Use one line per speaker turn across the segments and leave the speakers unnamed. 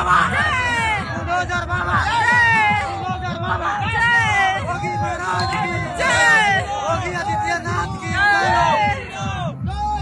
बाबा बुलडोजर बाबा बुलडोजर बाबा योगी महाराज की जय योगी आदित्यनाथ की जय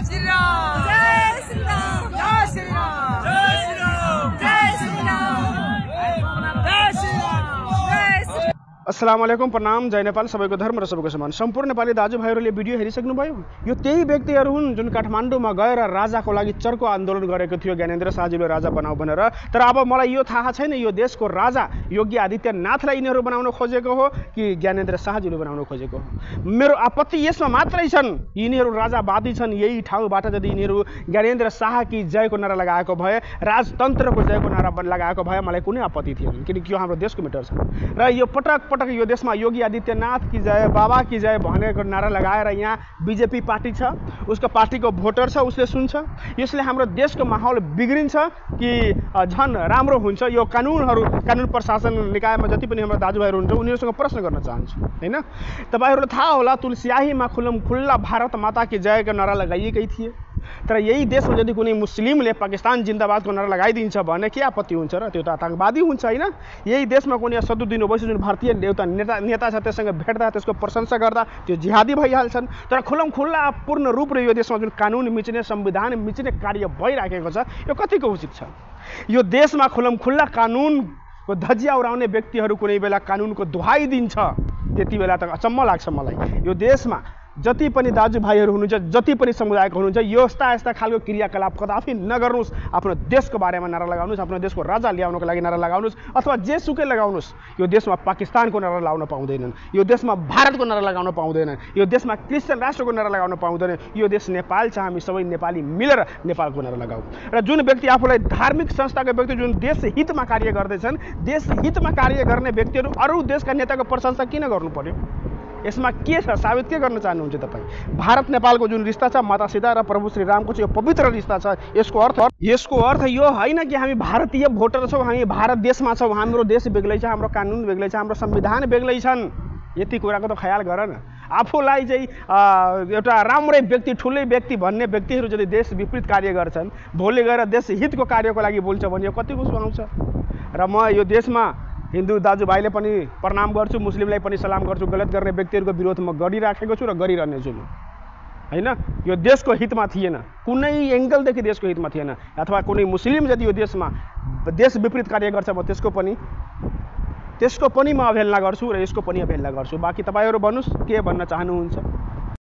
श्री राम जय श्री राम जय श्री राम जय श्री राम जय श्री राम जय श्री राम।
अस्सलाम वालेकुम, प्रणाम, जय नेपाल। सबैको धर्म र सबैको समान। सम्पूर्ण नेपाली दाजुभाइहरूले भिडियो हेरिसक्नुभयो। यो त्यही व्यक्तिहरू हुन् जुन काठमाडौँमा गएर राजाको लागि चर्को आन्दोलन गरेको थियो, ज्ञानेन्द्र शाहजीले राजा बनाऊ भनेर। तर अब मलाई यो थाहा छैन यो देशको राजा योगी आदित्यनाथलाई यिनीहरू बनाउन खोजेको हो कि ज्ञानेन्द्र शाहजीले बनाउन खोजेको हो। मेरो आपत्ति यसमा मात्रै छन्, यिनीहरू राजावादी छन्। यही ठाउँबाट यदि यिनीहरू ज्ञानेन्द्र शाह कि जयको नारा लगाएको भए, राजतन्त्रको जयको नारा लगाएको भए मलाई कुनै आपत्ति थिएन, किनकि यो हाम्रो देशको मेटर छ। र यो पटक यो देशमा योगी आदित्यनाथ की जय, बाबा की जय भनेको नारा लगाएर यहाँ बीजेपी पार्टी छ, उसको पार्टीको भोटर छ, उसले सुन्छ। यसले हाम्रो देशको माहौल बिग्रिन्छ कि झन् राम्रो हुन्छ? यो कानुन प्रशासन निकायमा जति पनि हाम्रो दाजुभाइहरू हुन्छ उनीहरूसँग प्रश्न गर्न चाहन्छु, होइन? तपाईँहरूलाई थाहा होला तुलसियाहीमा खुल्ला भारत माता की जयको नारा लगाइएकै थिए। तर यही देशमा यदि कुनै मुस्लिमले पाकिस्तान जिन्दाबादको नारा लगाइदिन्छ भने के आपत्ति हुन्छ र? त्यो त आतङ्कवादी हुन्छ, होइन? यही देशमा कुनै सदुद्दिन ओवैसी जुन भारतीय नेता छ त्यससँग भेट्दा त्यसको प्रशंसा गर्दा त्यो जिहादी भइहाल्छन्। तर खुल्ला पूर्ण रूपले यो देशमा जुन कानुन मिच्ने, संविधान मिच्ने कार्य भइराखेको छ यो कतिको उचित छ? यो देशमा खुल्ला कानुनको धजिया उडाउने व्यक्तिहरू कुनै बेला कानुनको दुहाई दिन्छ, त्यति बेला त अचम्म लाग्छ मलाई। यो देशमा जति पनि दाजुभाइहरू हुनुहुन्छ, जति पनि समुदायको हुनुहुन्छ, यस्ता खालको क्रियाकलाप कदापि नगर्नुहोस्। आफ्नो देशको बारेमा नारा लगाउनुहोस्, आफ्नो देशको राजा ल्याउनको लागि नारा लगाउनुहोस्, अथवा जेसुकै लगाउनुहोस्। यो देशमा पाकिस्तानको नारा लगाउन पाउँदैनन्, यो देशमा भारतको नारा लगाउन पाउँदैनन्, यो देशमा क्रिस्चियन राष्ट्रको नारा लगाउन पाउँदैन। यो देश नेपाल छ, हामी सबै नेपाली मिलेर नेपालको नारा लगाऊ। र जुन व्यक्ति आफूलाई धार्मिक संस्थाको व्यक्ति जुन देश हितमा कार्य गर्दैछन्, देश हितमा कार्य गर्ने व्यक्तिहरू अरू देशका नेताको प्रशंसा किन गर्नु पर्यो? यसमा के छ? साबित के गर्न चाहनुहुन्छ तपाईँ? भारत नेपालको जुन रिश्ता छ, माता सीता र प्रभु श्री रामको चाहिँ यो पवित्र रिश्ता छ। यसको अर्थ यो होइन कि हामी भारतीय भोटर छौँ, हामी भारत देशमा छौँ, हाम्रो देश बेग्लै छ, हाम्रो कानुन बेग्लै छ, हाम्रो संविधान बेग्लै छन्। यति कुराको त ख्याल गर न। आफूलाई चाहिँ एउटा राम्रै व्यक्ति, ठुलै व्यक्ति भन्ने व्यक्तिहरू यदि देश विपरीत कार्य गर्छन्, भोलि गएर देश हितको कार्यको लागि बोल्छ भने यो कतिको सुहाउँछ? र म यो देशमा हिन्दू दाजुभाइले पनि प्रणाम गर्छु, मुस्लिमलाई पनि सलाम गर्छु। गलत गर्ने व्यक्तिहरूको विरोध म गरिराखेको छु र गरिरहनेछु म, होइन? यो देशको हितमा थिएन, कुनै एङ्गलदेखि देशको हितमा थिएन। अथवा कुनै मुस्लिम यदि यो देशमा देश विपरीत कार्य गर्छ म त्यसको पनि म अवहेलना गर्छु र यसको पनि अवहेलना गर्छु। बाँकी तपाईँहरू भन्नुहोस् के भन्न चाहनुहुन्छ?